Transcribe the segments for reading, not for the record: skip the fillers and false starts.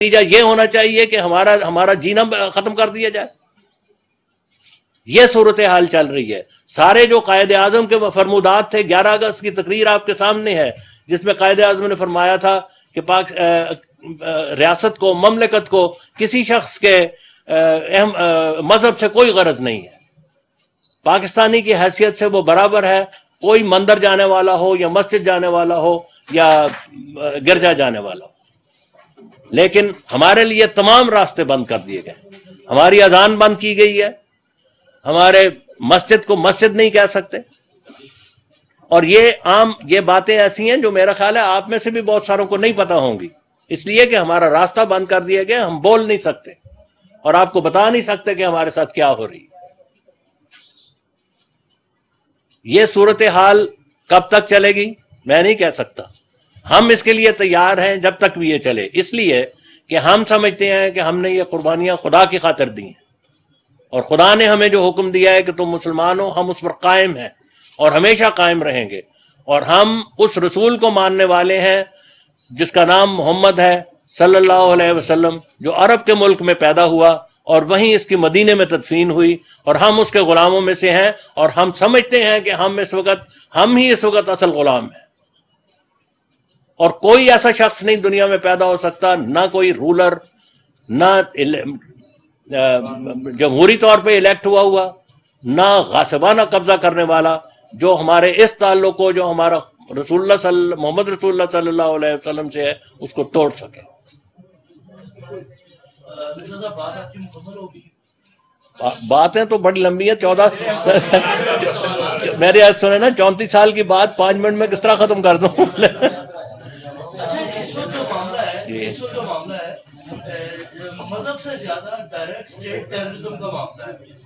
نتیجہ یہ ہونا چاہیے کہ ہمارا جینا ختم کر دیا جائے. یہ صورتحال چل رہی ہے. سارے جو قائد اعظم کے فرمودات تھے، 11 اگست کی تقریر آپ کے سامنے ہے جس میں قائد اعظم نے فرمایا تھا کہ ریاست کو، مملکت کو کسی شخص کے مذہب سے کوئی غرض نہیں ہے. پاکستانی کی حیثیت سے وہ برابر ہے، کوئی مندر جانے والا ہو یا مسجد جانے والا ہو یا گرجا جانے والا ہو. لیکن ہمارے لیے تمام راستے بند کر دیے گئے. ہماری اذان بند کی گئی ہے، ہمارے مسجد کو مسجد نہیں کہہ سکتے. اور یہ باتیں ایسی ہیں جو میرا خیال ہے آپ میں سے بھی بہت ساروں کو نہیں پتا ہوں گی، اس لیے کہ ہمارا راستہ بند کر دیا گیا. ہم بول نہیں سکتے اور آپ کو بتا نہیں سکتے کہ ہمارے ساتھ کیا ہو رہی ہے. یہ صورتحال کب تک چلے گی میں نہیں کہہ سکتا. ہم اس کے لیے تیار ہیں جب تک بھی یہ چلے، اس لیے کہ ہم سمجھتے ہیں کہ ہم نے یہ قربانیاں خدا کی خاطر دی ہیں، اور خدا نے ہمیں جو حکم دیا ہے کہ تم مسلمان ہو، ہم اس پر قائم ہیں اور ہمیشہ قائم رہیں گے. اور ہم اس رسول کو ماننے والے ہیں جس کا نام محمد ہے صلی اللہ علیہ وسلم، جو عرب کے ملک میں پیدا ہوا اور وہیں اس کی مدینے میں تدفین ہوئی، اور ہم اس کے غلاموں میں سے ہیں. اور ہم سمجھتے ہیں کہ ہم ہی اس وقت اصل غلام ہیں، اور کوئی ایسا شخص نہیں دنیا میں پیدا ہو سکتا، نہ کوئی رولر، نہ جمہوری طور پہ الیکٹ ہوا، نہ غاصبانہ قبضہ کرنے والا، جو ہمارے اس تعلق کو، جو ہمارا محمد رسول اللہ صلی اللہ علیہ وسلم سے ہے، اس کو توڑ سکے. باتیں تو بڑی لمبی ہیں. 14 میری آج سنے نا 34 سال کی بات 5 منٹ میں کس طرح ختم کر دوں. مذہب سے زیادہ ڈائریکٹ اسٹیٹ ٹیررزم کا معاملہ ہے.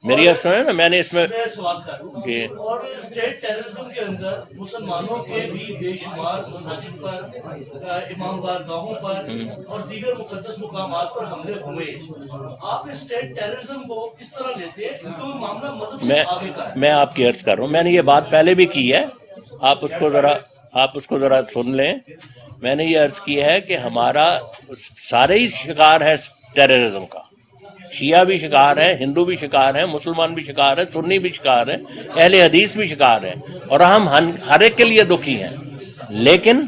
میری آج سنے نا، میں نے اس میں سوال کر رہا ہوں. اور اسٹیٹ ٹیررزم کے اندر مسلمانوں کے بھی بے شمار مساجد پر، امام بارگاہوں پر اور دیگر مقدس مقامات پر حملے ہوئے. آپ اسٹیٹ ٹیررزم کو کس طرح لیتے ہیں؟ کیونکہ معاملہ مذہب سے آگے کا ہے. میں آپ کی عرض کر رہا ہوں، میں نے یہ بات پہلے بھی کی ہے، آپ اس کو ذرا سن لیں. میں نے یہ عرض کی ہے کہ ہمارا سارے ہی شکار ہے ٹیررزم کا. شیعہ بھی شکار ہے، ہندو بھی شکار ہے، مسلمان بھی شکار ہے، سنی بھی شکار ہے، اہل حدیث بھی شکار ہے، اور ہم ہر ایک کے لیے دکھی ہیں. لیکن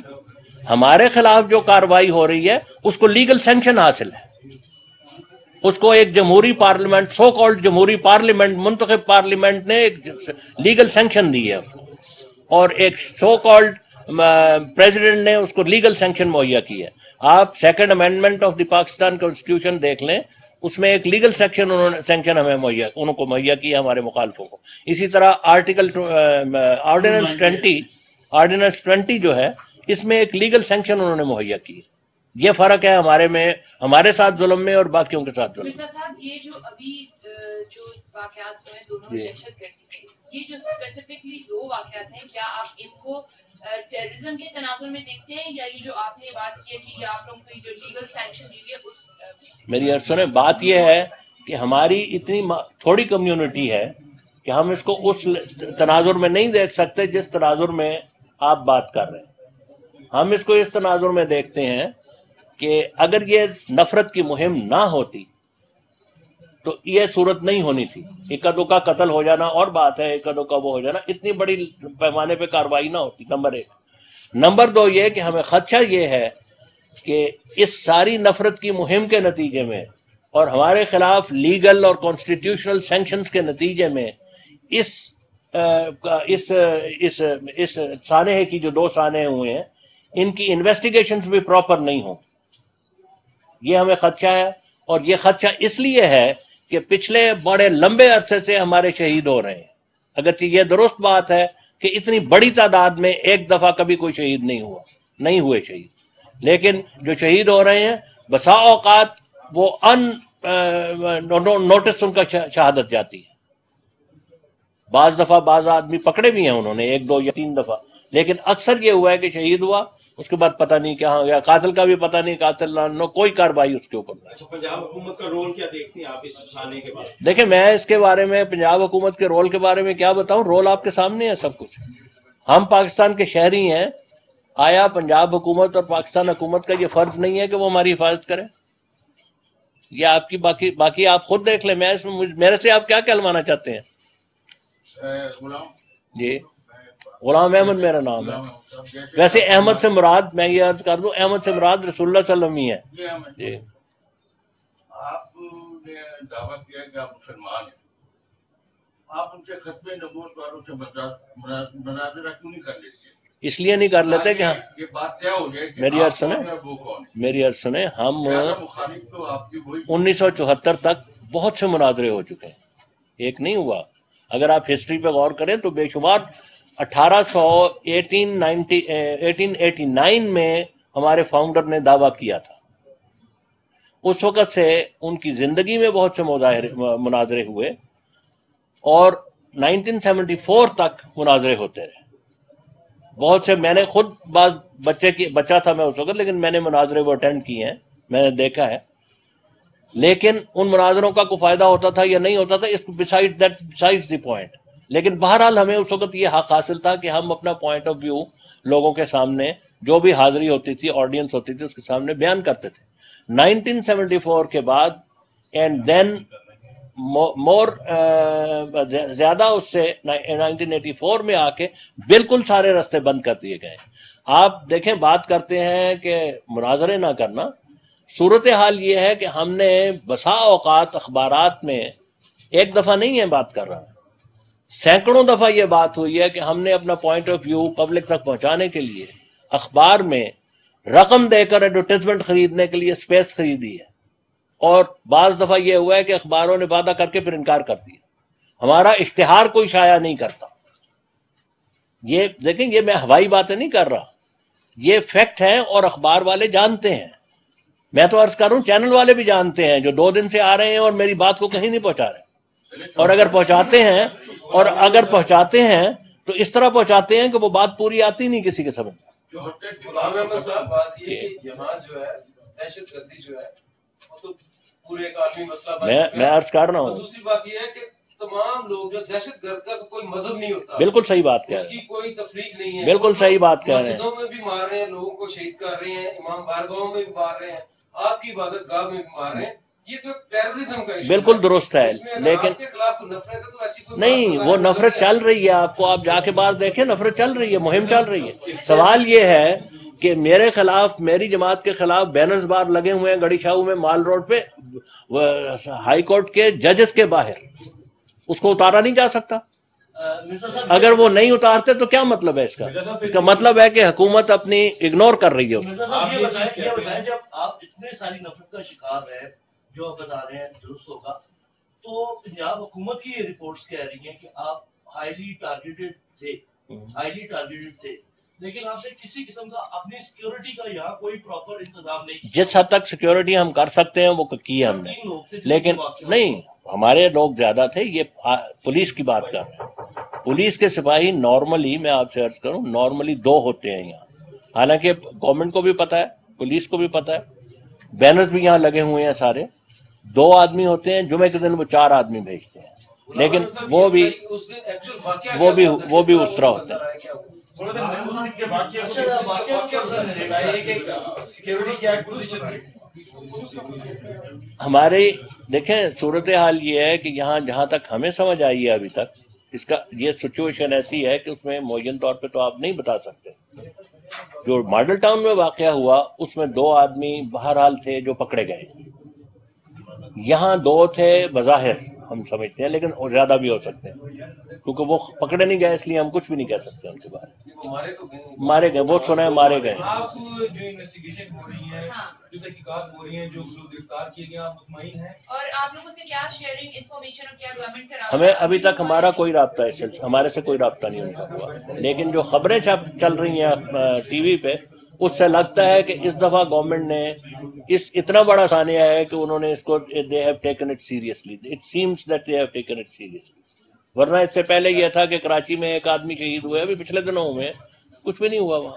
ہمارے خلاف جو کاروائی ہو رہی ہے اس کو لیگل سینکشن حاصل ہے. اس کو ایک جمہوری پارلیمنٹ، سو کالڈ جمہوری پارلیمنٹ، منتخب پارلیمنٹ نے ایک لیگل سینکشن دی ہے، اور ایک سو کالڈ پریزیڈنٹ نے اس کو لیگل سینکشن مہیا کی ہے. آپ second amendment of the Pakistan constitution دیکھ لیں، اس میں ایک لیگل سینکشن ہمیں انہوں کو مہیا کیا، ہمارے مخالفوں کو. اسی طرح آرڈیننس 20 جو ہے، اس میں ایک لیگل سینکشن انہوں نے مہیا کی. یہ فرق ہے ہمارے ساتھ ظلم میں اور باقیوں کے ساتھ ظلم. یہ جو ابھی جو واقعات ہوئے دونوں دہشت گردی، یہ جو اسپیسیفکلی 2 واقعات ہیں، کیا آپ ان کو ٹیررزم کے تناظر میں دیکھتے ہیں، یا یہ جو آپ نے بات کی ہے کہ آپ لوگوں کو جو لیگل سینکشن دی ہوئی ہے اس؟ میری عرض سنیں، بات یہ ہے کہ ہماری اتنی تھوڑی کمیونٹی ہے کہ ہم اس کو اس تناظر میں نہیں دیکھ سکتے جس تناظر میں آپ بات کر رہے ہیں. ہم اس کو اس تناظر میں دیکھتے ہیں کہ اگر یہ نفرت کی مہم نہ ہوتی تو یہ صورت نہیں ہونی تھی. اکا دکا قتل ہو جانا اور بات ہے، اکا دکا وہ ہو جانا، اتنی بڑی پیمانے پہ کاروائی نہ ہوتی. نمبر 1. نمبر 2 یہ کہ ہمیں خدشہ یہ ہے کہ اس ساری نفرت کی مہم کے نتیجے میں اور ہمارے خلاف لیگل اور کانسٹیٹیوشنل سینکشنز کے نتیجے میں اس سانحے کی جو 2 سانحے ہوئے ہیں، ان کی انویسٹیگیشنز بھی پراپر نہیں ہوں. یہ ہمیں خدشہ ہے، اور یہ خدشہ اس لیے ہے کہ پچھلے بڑے لمبے عرصے سے ہمارے شہید ہو رہے ہیں. اگرچہ یہ درست بات ہے کہ اتنی بڑی تعداد میں ایک دفعہ کبھی کوئی شہید نہیں ہوئے شہید، لیکن جو شہید ہو رہے ہیں بسا اوقات وہ نوٹس ان کا شہادت جاتی ہے. بعض دفعہ بعض آدمی پکڑے بھی ہیں انہوں نے 1 2 یا 3 دفعہ، لیکن اکثر یہ ہوا ہے کہ شہید ہوا، اس کے بعد پتہ نہیں کیا ہو گیا، قاتل کا بھی پتہ نہیں، قاتل نہ کوئی کاروائی اس کے اوپر نہیں. پنجاب حکومت کا رول کیا دیکھتی ہیں آپ اس سانے کے بعد؟ دیکھیں، میں اس کے بارے میں پنجاب حکومت کے رول کے بارے میں کیا بتاؤں. رول آپ کے سامنے ہے سب کچھ. ہم پاکستان کے شہری ہیں. آیا پنجاب حکومت اور پاکستان حکومت کا یہ فرض نہیں ہے کہ وہ ہماری حفاظت کرے؟ یہ آپ کی باقی آپ خود دیکھ لیں. میں میرے سے آپ کیا کہلوانا چاہتے ہیں؟ جی غلام احمد میرا نام ہے. ویسے احمد سے مراد میں یہ عرض کر دوں احمد سے مراد رسول اللہ صلی اللہ علیہ وسلم ہی ہے. جی آپ نے دعویٰ کیا کہ آپ مسلمان ہیں, آپ ان سے ختم نبوت والوں سے مناظرہ کیوں نہیں کر لیتے؟ اس لیے نہیں کر لیتے کہ یہ بات طے ہو جائے کہ میری عرض سنیں وہ کون ہے. میری عرض سنیں ہم مخالف تو آپ کی وہی 1974 تک بہت سے مناظرے ہو چکے ہیں, ایک نہیں ہوا. اگر آپ ہسٹری پہ غور کریں تو بے شمار 1889 میں ہمارے فاؤنڈر نے دعویٰ کیا تھا. اس وقت سے ان کی زندگی میں بہت سے مناظرے ہوئے اور 1974 تک مناظرے ہوتے رہے. بہت سے میں نے خود بچہ تھا میں اس وقت, لیکن میں نے مناظرے وہ اٹینڈ کیے ہیں, میں نے دیکھا ہے. لیکن ان مناظروں کا کوئی فائدہ ہوتا تھا یا نہیں ہوتا تھا, اس بسائڈ دی پوائنٹ. لیکن بہرحال ہمیں اس وقت یہ حق حاصل تھا کہ ہم اپنا پوائنٹ آف ویو لوگوں کے سامنے, جو بھی حاضری ہوتی تھی, آڈینس ہوتی تھی, اس کے سامنے بیان کرتے تھے. 1974 کے بعد اینڈ دین مور زیادہ اس سے 1984 میں آ کے بالکل سارے راستے بند کر دیے گئے. آپ دیکھیں, بات کرتے ہیں کہ مناظرے نہ کرنا, صورتحال یہ ہے کہ ہم نے بسا اوقات اخبارات میں ایک دفعہ نہیں ہے بات کر رہا, سینکڑوں دفعہ یہ بات ہوئی ہے کہ ہم نے اپنا پوائنٹ آف ویو پبلک تک پہنچانے کے لیے اخبار میں رقم دے کر ایڈورٹائزمنٹ خریدنے کے لیے اسپیس خریدی ہے, اور بعض دفعہ یہ ہوا ہے کہ اخباروں نے وعدہ کر کے پھر انکار کر دیا. ہمارا اشتہار کوئی شائع نہیں کرتا. یہ دیکھیں, یہ میں ہوائی باتیں نہیں کر رہا, یہ فیکٹ ہے اور اخبار والے جانتے ہیں. میں تو عرض کر رہا ہوں چینل والے بھی جانتے ہیں, جو 2 دن سے آ رہے ہیں اور میری بات کو کہیں نہیں پہنچا رہے. اور اگر پہنچاتے ہیں تو اس طرح پہنچاتے ہیں کہ وہ بات پوری آتی نہیں کسی کے سمجھ. غلام احمد صاحب, بات یہ ہے کہ یہاں جو ہے دہشت گردی جو ہے وہ تو پورے ایک عالمی مسئلہ بن چکا ہے. میں عرض کر رہا ہوں, دوسری بات یہ ہے کہ تمام لوگ جو دہشت گرد کا کوئی مذہب نہیں ہوتا. بالکل صحیح بات کہہ رہے ہیں, اس کی کوئی تفریق نہیں ہے. بالکل صحیح بات کہہ رہے ہیں. مسجدوں میں بھی مار رہے ہیں, لوگوں کو شہید کر رہے ہیں, امام بارگاہوں میں بھی مار رہے ہیں, آپ کی عبادت گاہ میں بھی مار رہے ہیں. یہ تو ٹیررزم کا ایشو بالکل درست ہے, لیکن آپ کے خلاف نفرت ہے تو ایسی کوئی نہیں, وہ نفرت چل رہی ہے. آپ جا کے باہر دیکھیں, نفرت چل رہی ہے, مہم چل رہی ہے. سوال یہ ہے کہ میرے خلاف, میری جماعت کے خلاف بینرز بار لگے ہوئے ہیں گڑی شاہو میں, مال روڈ پہ, ہائی کورٹ کے ججز کے باہر. اس کو اتارا نہیں جا سکتا. اگر وہ نہیں اتارتے تو کیا مطلب ہے اس کا مطلب ہے کہ حکومت اپنی اگنور کر رہی ہے. مرزا صاحب یہ بتائیں جب آپ اتنے ساری نفرت کا شکار ہیں, جو آپ بتا رہے ہیں درست ہوگا, تو پنجاب حکومت کی یہ رپورٹس کہہ رہی ہیں کہ آپ ہائیلی ٹارگیٹڈ تھے, لیکن آپ نے کسی قسم کا اپنی سیکیورٹی کا یہاں کوئی پراپر انتظام نہیں کیا. جس حد تک سیکیورٹی ہم کر سکتے ہیں وہ کی ہم نے, لیکن نہیں, ہمارے لوگ زیادہ تھے. یہ پولیس کی بات کر رہے ہیں. پولیس کے سپاہی نارملی, میں آپ سے عرض کروں, نارملی 2 ہوتے ہیں یہاں. حالانکہ گورنمنٹ کو بھی پتا ہے, پولیس کو بھی پتا ہے, بینرز بھی یہاں لگے ہوئے ہیں سارے. 2 آدمی ہوتے ہیں, جمعے کے دن وہ 4 آدمی بھیجتے ہیں, لیکن وہ بھی اس طرح ہوتے ہیں. ہماری دیکھیں صورتحال یہ ہے کہ یہاں جہاں تک ہمیں سمجھ آئی ہے ابھی تک, اس کا یہ سچویشن ایسی ہے کہ اس میں معین طور پہ تو آپ نہیں بتا سکتے. جو ماڈل ٹاؤن میں واقعہ ہوا اس میں 2 آدمی بہرحال تھے جو پکڑے گئے. یہاں 2 تھے بظاہر ہم سمجھتے ہیں, لیکن زیادہ بھی ہو سکتے ہیں, کیونکہ وہ پکڑے نہیں گئے, اس لیے ہم کچھ بھی نہیں کہہ سکتے ان کے بارے میں. مارے گئے, وہ سنا ہے مارے گئے. آپ جو انویسٹیگیشن ہو رہی ہے, جو تحقیقات ہو رہی ہیں, جو گرفتار کیے گئے, آپ مطمئن ہیں؟ اور آپ لوگوں سے کیا شیئرنگ انفارمیشن اور کیا گورنمنٹ کا رابطہ؟ ہمیں ابھی تک ہمارا کوئی رابطہ ہے, ہمارے سے کوئی رابطہ نہیں ان کا ہوا, لیکن جو خبریں چل رہی ہیں ٹی وی پہ, اس سے لگتا ہے کہ اس دفعہ گورنمنٹ نے اتنا بڑا سانیہ ہے کہ انہوں نے اس کو they have taken it seriously. It seems that they have taken it seriously. ورنہ اس سے پہلے یہ تھا کہ کراچی میں 1 آدمی شہید ہوئے, ابھی پچھلے دنوں میں کچھ بھی نہیں ہوا وہاں.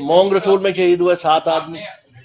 مونگ رسول میں شہید ہوئے 7 آدمی.